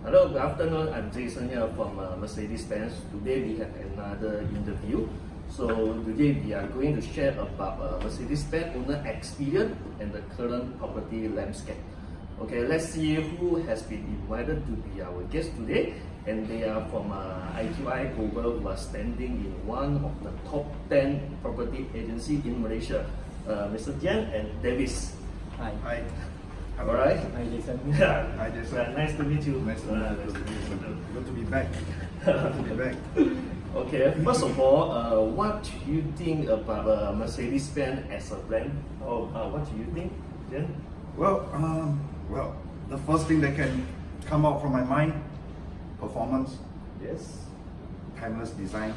Hello, good afternoon. I'm Jason here from Mercedes-Benz. Today we have another interview. So today we are going to share about Mercedes-Benz owner experience and the current property landscape. Okay, let's see who has been invited to be our guest today. And they are from IQI Global, who are standing in one of the top 10 property agency in Malaysia. Mr. Jian and Davis. Hi. Hi. All right. Hi, Jason. Yeah. Hi, Jason. Nice to meet you. Nice to meet you. Good to be back. Good to be back. Okay, first of all, what do you think about Mercedes-Benz as a brand? What do you think, Jen? Well, the first thing that can come out from my mind, performance, Yes. timeless design.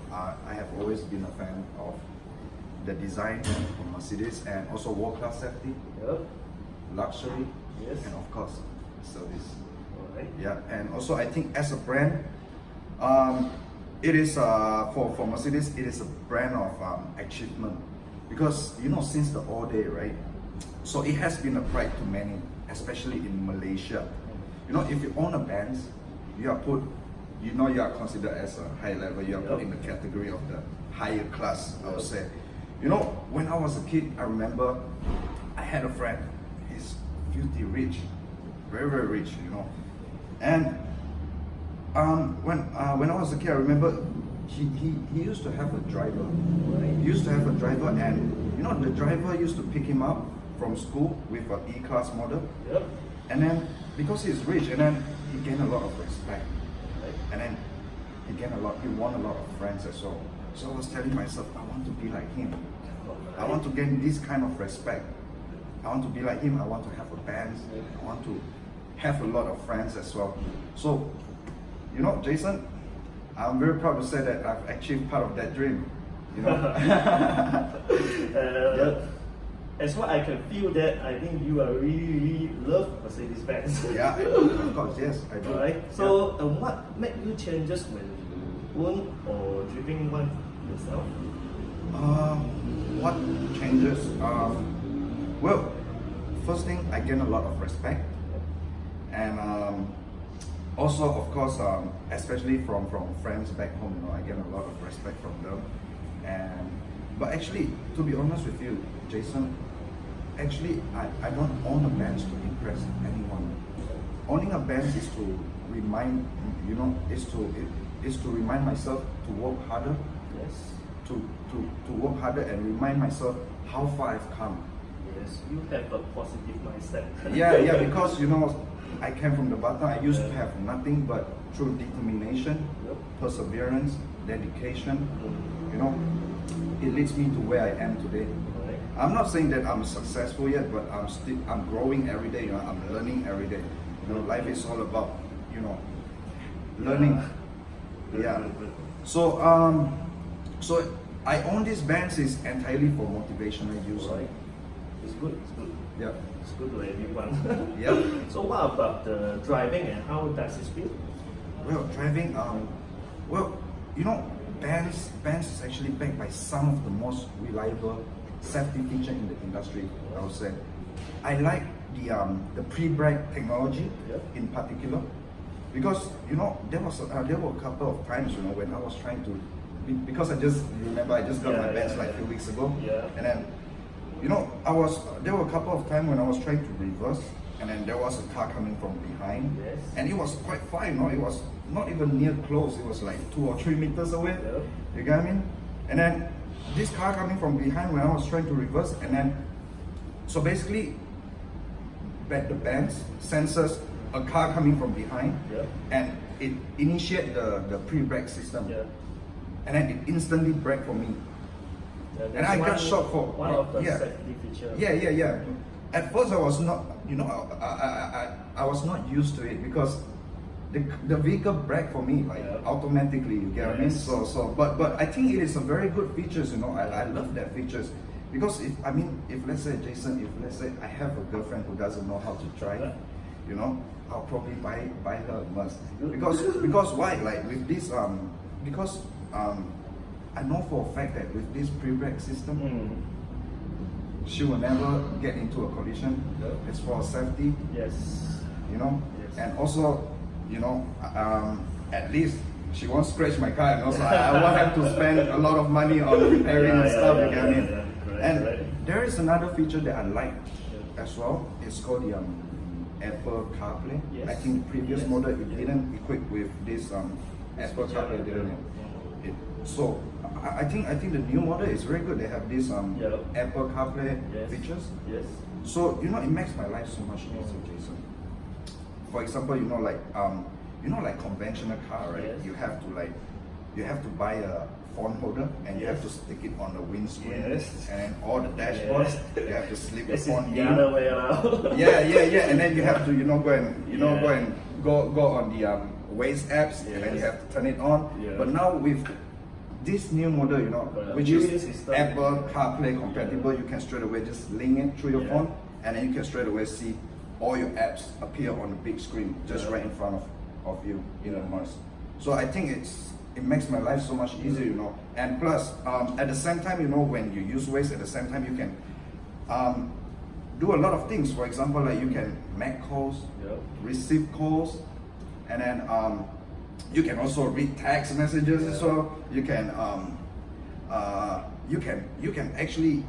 I have always been a fan of the design of Mercedes, and also world-class safety, Yep. luxury, Yes. and of course, service. Alright. Yeah, and also I think as a brand, it is for Mercedes, it is a brand of achievement, because since the old day, right? So it has been a pride to many, especially in Malaysia. If you own a Benz, you are put, you are considered as a high level. You are put in the category of the higher class, I would say. When I was a kid, I remember I had a friend. He's filthy rich, very, very rich, And when I was a kid, I remember he used to have a driver. He used to have a driver, and the driver used to pick him up from school with an E-class model. Yep. And then because he's rich, and then he gained a lot of respect, and then he won a lot of friends as well. So I was telling myself, I want to be like him. I want to gain this kind of respect. I want to be like him. I want to have a Benz. I want to have a lot of friends as well. So, Jason, I'm very proud to say that I've achieved part of that dream. As what I can feel that I think you are really love Mercedes-Benz. Yeah, of course, yes, I do. Alright. So what made you changes when you own or driving one yourself? What changes? Well, first thing, I gain a lot of respect, and also, of course, especially from friends back home, I gain a lot of respect from them. But actually, to be honest with you, Jason, actually, I don't own a Benz to impress anyone. Owning a Benz is to remind, is to remind myself to work harder. Yes. To work harder and remind myself how far I've come. Yes, you have a positive mindset. Yeah, because I came from the bottom. I used to have nothing, but through determination, perseverance, dedication, it leads me to where I am today. Right. I'm not saying that I'm successful yet, but I'm growing every day. I'm learning every day. Life is all about learning. Yeah. So I own this Benz is entirely for motivational use. Right. It's good. It's good. Yeah. It's good to everyone. Yeah. So what about the driving and how does it feel? Well, driving. Benz is actually backed by some of the most reliable safety feature in the industry, I would say. I like the pre-brake technology in particular, because there were a couple of times when I was trying to, because I just got my Benz like a few weeks ago, and then there were a couple of times when I was trying to reverse, and then there was a car coming from behind, and it was quite far, it was not even near close, it was like 2 or 3 meters away. You get what I mean? And then this car coming from behind when I was trying to reverse, and then so basically the Benz senses a car coming from behind, and it initiates the pre-brake system, and then it instantly braked for me. And I got shocked for one of the safety features. Yeah. At first I was not, I was not used to it, because the vehicle braked for me automatically. You get what I mean? So but I think it is a very good features. I love that features, because if let's say Jason, if let's say I have a girlfriend who doesn't know how to drive, I'll probably buy her a Merc, because why? Like with this because I know for a fact that with this pre-brake system, she will never get into a collision. It's for safety. Yes. And also at least she won't scratch my car, so I won't have to spend a lot of money on repairing and stuff. You get what I mean? Correct, And correct. there is another feature that I like as well. It's called the Apple CarPlay. Yes. I think the previous Yes. model it didn't equip with this Apple CarPlay, didn't it? So I think the new model is very good. They have this Apple CarPlay Yes. features. Yes. So it makes my life so much easier, Jason. For example, like conventional car, right? Yes. You have to buy a phone holder and you have to Yes. stick it on the windscreen, Yes. and all the dashboards Yes. you have to slip the This is phone the in. other way around. Yeah, and then you have to go on the Waze apps, and then you Yes. have to turn it on. Yeah. But now with this new model, which viewing is system. Apple CarPlay compatible, you can straight away just link it through your Yeah. phone, and then you can straight away see all your apps appear on the big screen just right in front of you in the Merc. So I think it makes my life so much easier, And plus, at the same time, when you use Waze, at the same time you can do a lot of things. For example, like you can make calls, Yep. receive calls, and then you can also read text messages as well. You can you can actually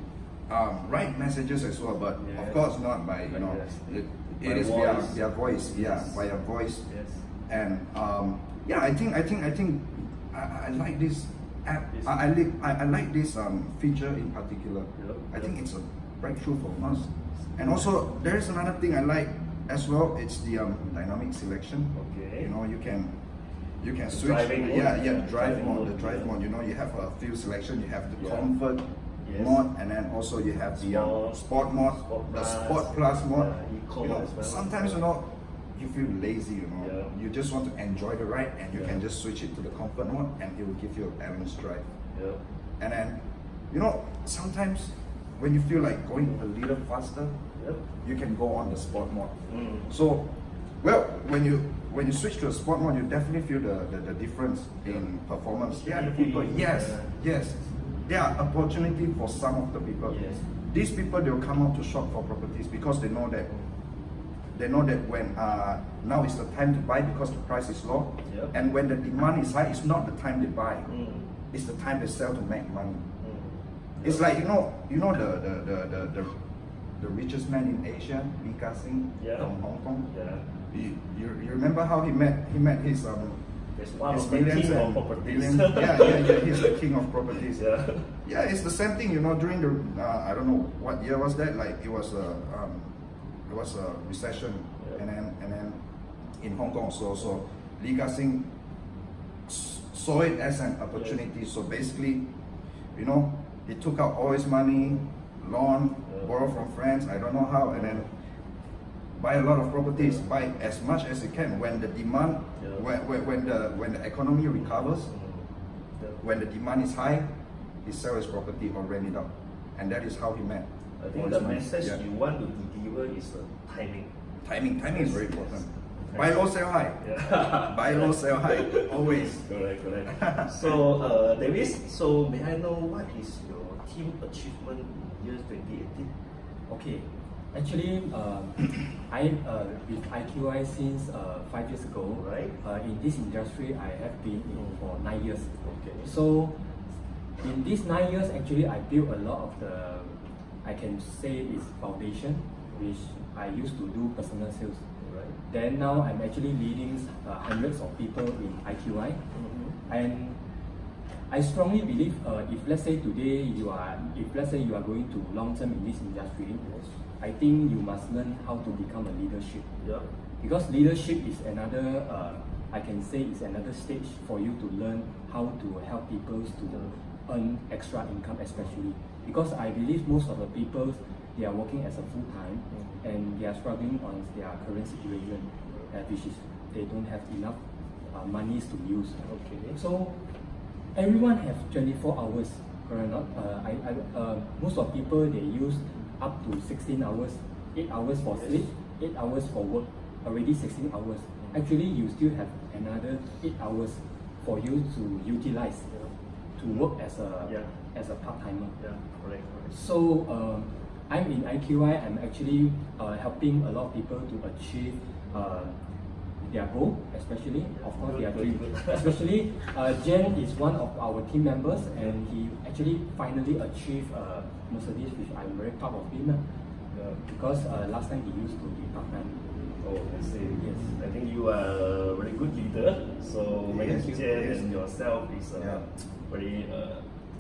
write messages as well, but of Yes. course not by Yes. it By is voice. via voice, Yes. via voice. Yes. And I think I like this app. Yes. I like this feature in particular. Yep. I think it's a breakthrough for us. And also there is another thing I like as well. It's the dynamic selection. Okay. You can The switch. driving mode. Yeah, Yeah, drive driving mode. mode, The drive yeah. mode. You have a few selection. You have the Yeah. comfort Yes. mode, and then also you have the sport mode, Sport the Plus. sport plus mode. Yeah, eco as well. Sometimes you feel lazy. Yeah. You just want to enjoy the ride, and you Yeah. can just switch it to the comfort mode, and it will give you a balanced drive. Yeah. And then, sometimes when you feel like going a little faster, Yep. you can go on the sport mode. Mm. So, when you switch to a sport mode, you definitely feel the difference in performance. There are people, yes. There are opportunity for some of the people. Yes. These people, they'll come out to shop for properties because they know that when now is the time to buy because the price is low, Yep. and when the demand is high, it's not the time they buy. Mm. It's the time they sell to make money. Mm. It's like the richest man in Asia, Lee Ka-sing Yeah. from Hong Kong. Yeah. You remember how he met his It's one his of the millions king of and properties. billions. Yeah, he's the king of properties. Yeah. Yeah, it's the same thing, during the I don't know what year was that. Like it was a recession, Yeah. and then in Hong Kong, so Lee Ka-sing saw it as an opportunity. So basically, he took out all his money, loan, borrow from friends, I don't know how, and then buy a lot of properties, buy as much as he can. When the demand, Yeah. when the economy recovers, Yeah. when the demand is high, he sell his property or rent it out, and that is how he met. I all think his the money. message Yeah. you want to deliver is timing. Timing is very Yes, important. yes. Buy low, sell high. Yeah. Buy low, sell high. Always. Correct. So, Davis, so may I know what is your team achievement in year 2018? Okay, actually, I with IQI since 5 years ago. Right. In this industry, I have been in for 9 years. Okay. So, in these 9 years, actually, I built a lot of I can say is foundation, which I used to do personal sales. Right. Then now I'm actually leading hundreds of people in IQI, and I strongly believe if let's say today you are going to long term in this industry, Yes. I think you must learn how to become a leadership, Yeah. because leadership is another I can say is another stage for you to learn how to help people to earn extra income, especially because I believe most of the people they are working as a full time and they are struggling on their current situation, which is they don't have enough monies to use. Okay. So everyone have 24 hours, correct or not? Most of people they use up to 16 hours, 8 hours for sleep, 8 hours for work, already 16 hours. Actually, you still have another 8 hours for you to utilize to work as a part-timer. Yeah. Correct. So I'm in IQI. I'm actually helping a lot of people to achieve their goal, especially, of course, Good, their good, dream. good. Especially, Jen is one of our team members, and he actually finally achieved Mercedes, which I'm very proud of him. Because last time he used to be part-time. Oh, I see. Yes. I think you are a very good leader. So managing Yes, Jen yes. and yourself is Yeah. very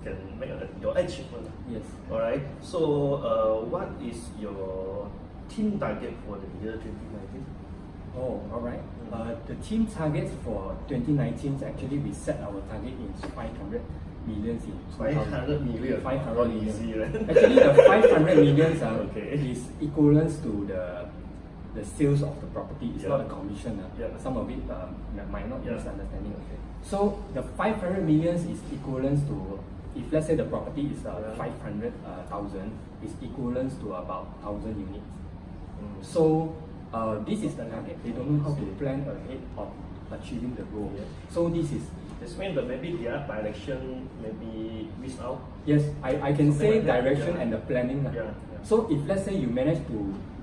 can make your achievement. Yes. All right. So what is your team target for the year 2019? Oh, all right. The team targets for 2019, actually we set our target in 500 million in 500 million. 500 Not million. easy, right? Actually, the 500 million Okay. is equivalent to the sales of the property. It's Yeah. not a commission. Yeah. Some of it might not Yeah. misunderstanding. Okay. So the 500 million is equivalent to, if let's say the property is Yeah. 500,000, is equivalent to about 1,000 units. Mm. So this is the target. They don't know how to plan ahead of achieving the goal. Yeah. So this is, This means that maybe their direction maybe missed out. yes, I can Something say like that, direction yeah. and the planning. Lah. Yeah, yeah. So if let's say you manage to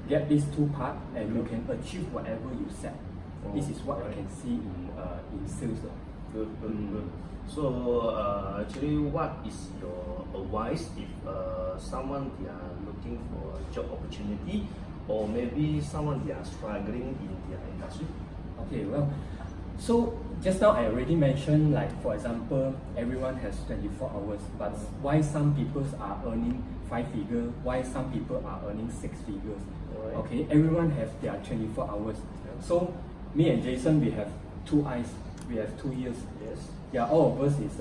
get these two parts and you can achieve whatever you set, this is what I right. can see in sales. Lah. Good, good, Mm. good. So actually, what is your advice if someone they are looking for a job opportunity, or maybe someone they are struggling in their industry? Okay, well, so just now I already mentioned, like for example, everyone has 24 hours, but why some people are earning 5 figures, why some people are earning 6 figures? Alright. Okay, everyone has their 24 hours. So me and Jason, we have 2 eyes, we have 2 ears. Yes. Yeah, all of us is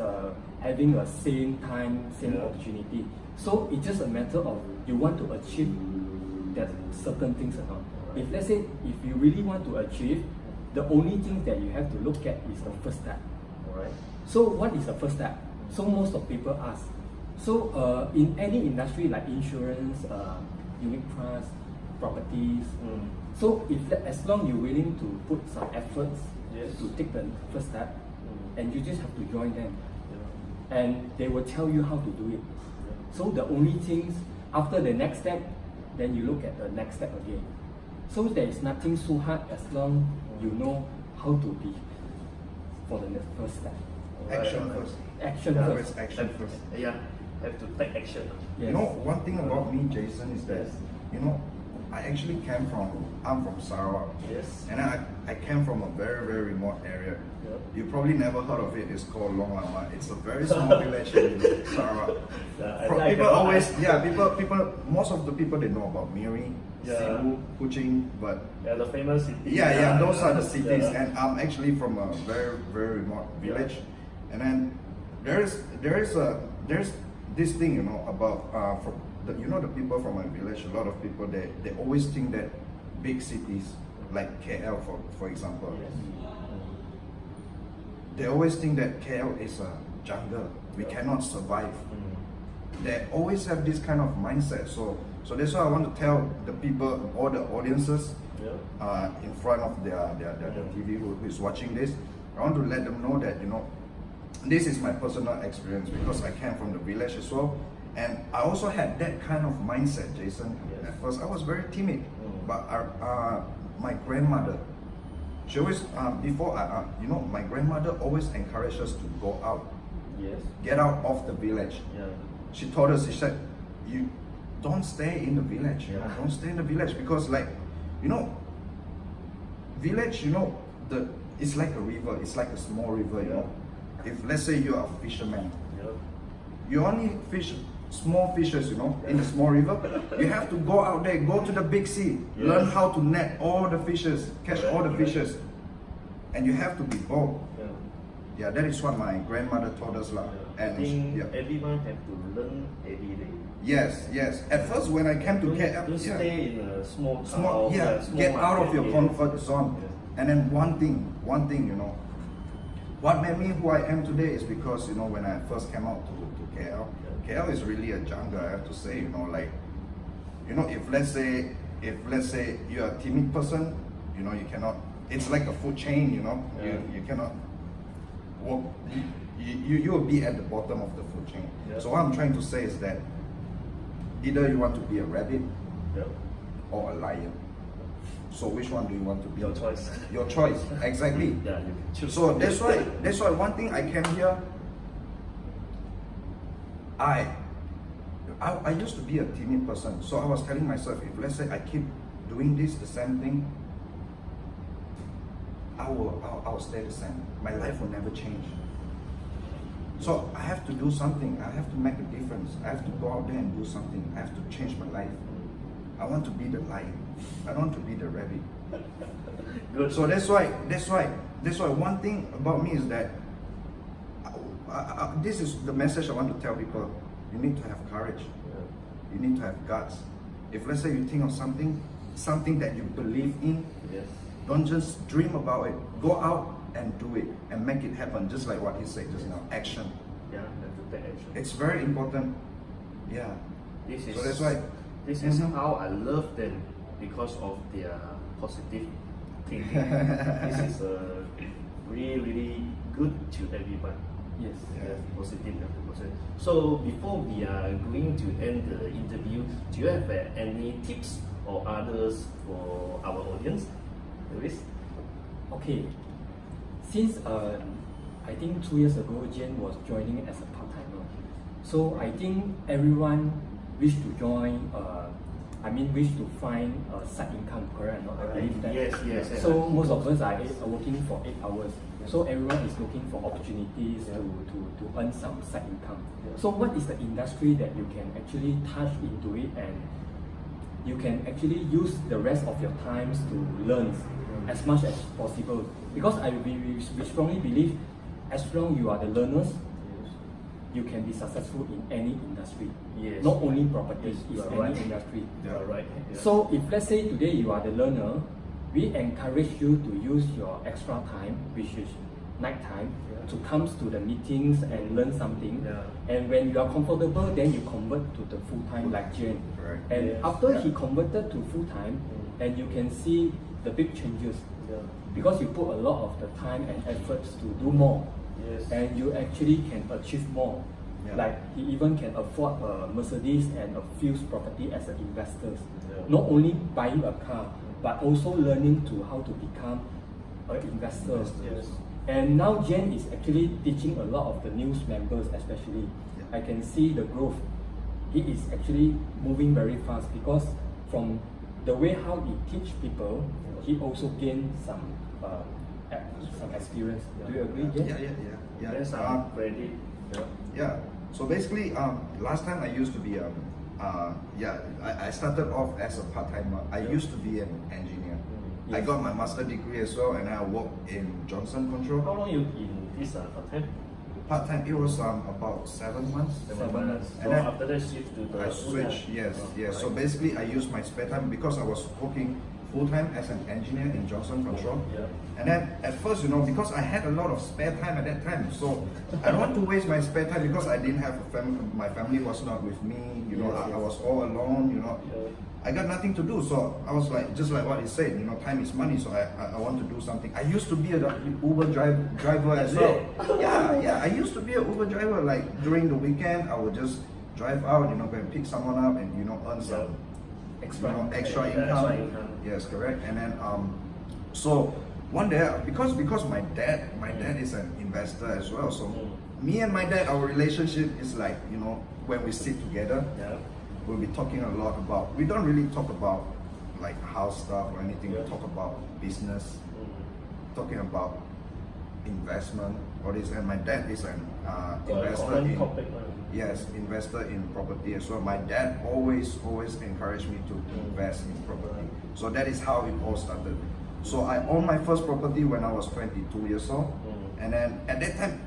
having a same time, same Yeah. opportunity. So it's just a matter of you want to achieve that certain things or not. If let's say if you really want to achieve, the only thing that you have to look at is the first step. Alright. So what is the first step? So most of people ask. So in any industry like insurance, unit trust, properties. Mm. So as long you're willing to put some efforts Yes. to take the first step, and you just have to join them, Yeah. and they will tell you how to do it. So the only things after the next step, then you look at the next step again. So there is nothing so hard as long you know how to be for the next first step. Action first. Action Yeah, first. always action first. Yeah, have to take action. Yes. You know, one thing about me, Jason, is that, you know, I actually I'm from Sarawak. Yes. And I came from a very, very remote area. Yeah. You probably never heard of it. It's called Long Lama. It's a very small village in Sarawak. People always, most of the people they know about Miri, Yeah. Cebu, Kuching, but Yeah, the famous city. yeah, those are the cities. Yeah. And I'm actually from a very, very remote village. And then there's this thing, you know, about the people from my village. A lot of people they always think that big cities like KL, for example, they always think that KL is a jungle. We cannot survive. They always have this kind of mindset. So that's why I want to tell the people, all the audiences in front of their TV who is watching this. I want to let them know that, you know, this is my personal experience because I came from the village as well. And I also had that kind of mindset, Jason. Yes. At first, I was very timid, but my grandmother, she always, my grandmother always encouraged us to go out, Yes. get out of the village. Yeah. She told us, she said, you don't stay in the village, you know, Yeah. don't stay in the village because, like, you know, village, you know, it's like a river, it's like a small river, you know. If let's say you are a fisherman, Yeah. you only fish small fishes, you know, in the small river. You have to go out there, go to the big sea, Yes. learn how to net all the fishes, catch Correct, all the correct. fishes, and you have to be bold. Yeah. Yeah, that is what my grandmother told us, lah. I And think yeah. everyone have to learn every day. Yes. At first, when I came to KL, Don't yeah. stay in a small town. Small, small get out of market your area. comfort zone. Yes. And then one thing, you know, what made me who I am today is because, you know, when I first came out to KL, KL is really a jungle, I have to say, you know, like, you know, if let's say you're a timid person, you know, you cannot, it's like a food chain, you know, Yeah. you cannot walk, you will be at the bottom of the food chain. Yeah. So what I'm trying to say is that either you want to be a rabbit Yeah. or a lion. So which one do you want to be? Your choice. Your choice, exactly. Yeah, you can choose. So that's why one thing I came here, I used to be a timid person. So I was telling myself, if let's say I keep doing this, the same thing, I will stay the same. My life will never change. So I have to do something. I have to make a difference. I have to go out there and do something. I have to change my life. I want to be the light. I don't want to be the rabbit. Good. So that's why one thing about me is that this is the message I want to tell people. You need to have courage. You need to have guts. If let's say you think of something that you believe in, Yes. don't just dream about it. Go out and do it and make it happen. Just like what he said just now, action. Yeah, have to take action. It's very important. Yeah. This is So that's why. This is Mhm. how I love them, because of their positive thinking. This is really good to everyone. Yes. Yeah, positive. So before we are going to end the interview, do you have any tips or others for our audience? Luis? Okay. Since I think 2 years ago, Jen was joining as a part-timer. So I think everyone wish to join, wish to find a side income, correct or not? I believe that. Yes. So most of us are working for 8 hours. So everyone is looking for opportunities to earn some side income. So what is the industry that you can actually touch into it, and you can actually use the rest of your times to learn as much as possible? Because we strongly believe, as long you are the learners, you can be successful in any industry. Yes. Not only property, Yes, it's you are any right. industry. You are right. Yeah. So if let's say today you are the learner, we encourage you to use your extra time, which is night time, to come to the meetings and learn something. Yeah. And when you are comfortable, then you convert to the full time like Jane. Correct. And Yes. after Yeah. he converted to full time, and you can see the big changes, Yeah. because you put a lot of the time and efforts to do more, Yes. and you actually can achieve more. Yeah. Like he even can afford a Mercedes and a few property as an investor. Yeah. Not only buying a car, but also learning to how to become an investor. Yes. And now Jen is actually teaching a lot of the news members, especially. Yeah. I can see the growth. He is actually moving very fast, because from the way how he teach people, he also gained some experience. Do you agree, Jen? Yeah. Yes, I'm ready. Yeah. Yeah. So basically, last time I used to be I started off as a part-timer. I used to be an engineer. I Yes. got my master degree as well, and I worked in Johnson Control. How long you in this part-time? Part-time, it was about 7 months. 7 months. So And then after that shift to the I full-time? switched, yes. Right. So basically, I used my spare time because I was working full-time as an engineer in Johnson Control. Yeah. And then at first, because I had a lot of spare time at that time, so I don't want to waste my spare time because I didn't have a family. My family was not with me. I was all alone. Yeah. I got nothing to do, so I was like, just like what he said, time is money, so I want to do something. I used to be an Uber driver as well. Yeah, I used to be an Uber driver. Like during the weekend, I would just drive out, go and pick someone up and earn some extra Yeah, income. extra income. Yes, correct. And then so one day, because my dad is an investor as well, so me and my dad, our relationship is like, when we sit together, Yeah. we'll be talking a lot about, we don't really talk about like house stuff or anything. Yeah. We talk about business, talking about investment, all this. And my dad is an investor Common in, topic. yes, investor in property as well. My dad always encouraged me to invest in property. So that is how it all started. So I owned my first property when I was 22 years old. And then at that time,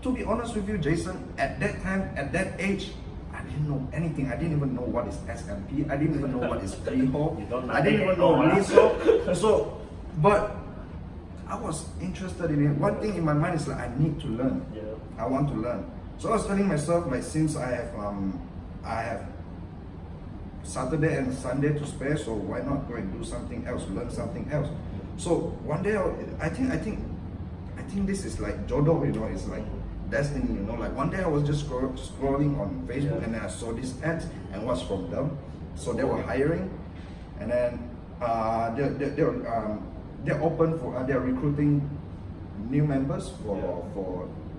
to be honest with you, Jason, at that time, at that age, I didn't know anything. I didn't even know what is SMP. I didn't even know what is freehold. You don't know I didn't even anything, know huh? leasehold. So, but I was interested in it. One thing in my mind is like, I need to learn. Yeah. I want to learn. So I was telling myself, like, since I have Saturday and Sunday to spare, so why not go and do something else, learn something else. So one day, I think this is like Jodo, it's like destiny, like one day I was just scrolling on Facebook, Yeah. and then I saw these ads and was from them. So they were hiring, and then they're open for they're recruiting new members for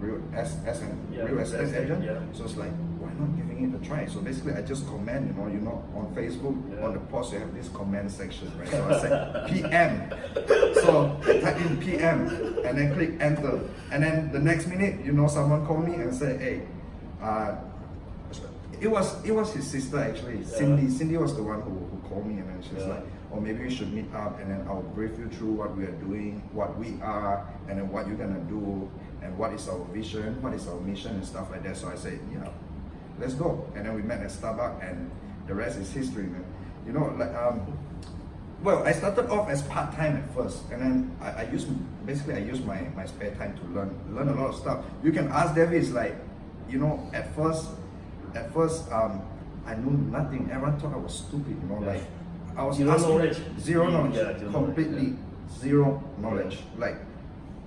real real estate agent. Yeah. So it's like, why not giving it a try? So basically, I just comment, you know, on Facebook, on the post, you have this comment section, right? So I said PM. So I type in PM and then click enter. And then the next minute, you know, someone called me and said, hey, it was his sister actually, Cindy. Cindy was the one who called me, and then she's like, oh, maybe we should meet up, and then I'll brief you through what we are doing, what we are, and then what you're gonna do, and what is our vision, what is our mission, and stuff like that. So I said, yeah, let's go. And then we met at Starbucks, and the rest is history, man. You know, like well, I started off as part-time at first, and then I used my spare time to learn a lot of stuff. You can ask David, like, you know, at first I knew nothing. Everyone thought I was stupid, you know, like I was Zero knowledge. Zero knowledge. Yeah, zero Completely knowledge, zero knowledge. Like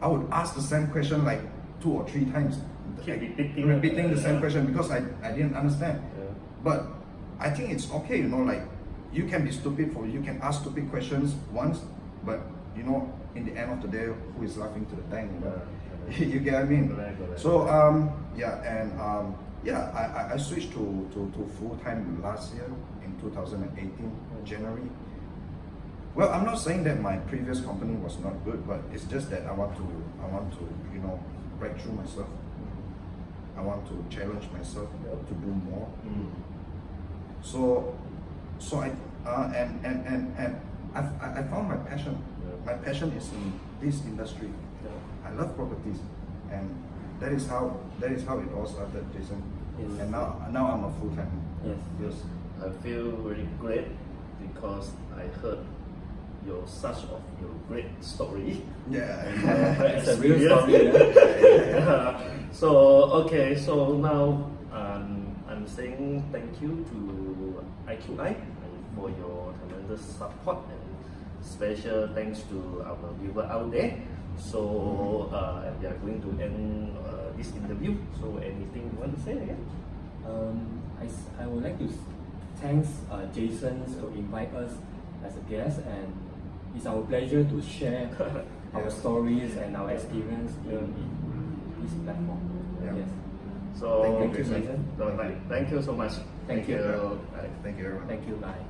I would ask the same question like 2 or 3 times. Keep Repeating the same question because I didn't understand. Yeah. But I think it's okay, you know, like you can be stupid you can ask stupid questions once, but you know, in the end of the day, who is laughing to the tank, you know? You get what I mean? Correct. So I switched to full time last year in 2018 January. Well, I'm not saying that my previous company was not good, but it's just that I want to you know, break through myself. I want to challenge myself to do more. So I I found my passion. My passion is in this industry. I love properties, and that is how it all started, Jason. Yes. And now I'm a full time. Yes. I feel very great because I heard your great story. Yeah. It's a real story. Yeah? So now I'm saying thank you to IQI for your tremendous support, and special thanks to our viewer out there. So and we are going to end this interview. So anything you want to say again? I would like to thanks Jason to invite us as a guest, and it's our pleasure to share our stories and our experience in this platform. Yeah. Yes. So Thank you, Jason. Thank you so much. Thank you. Thank you, everyone. Thank you. Bye.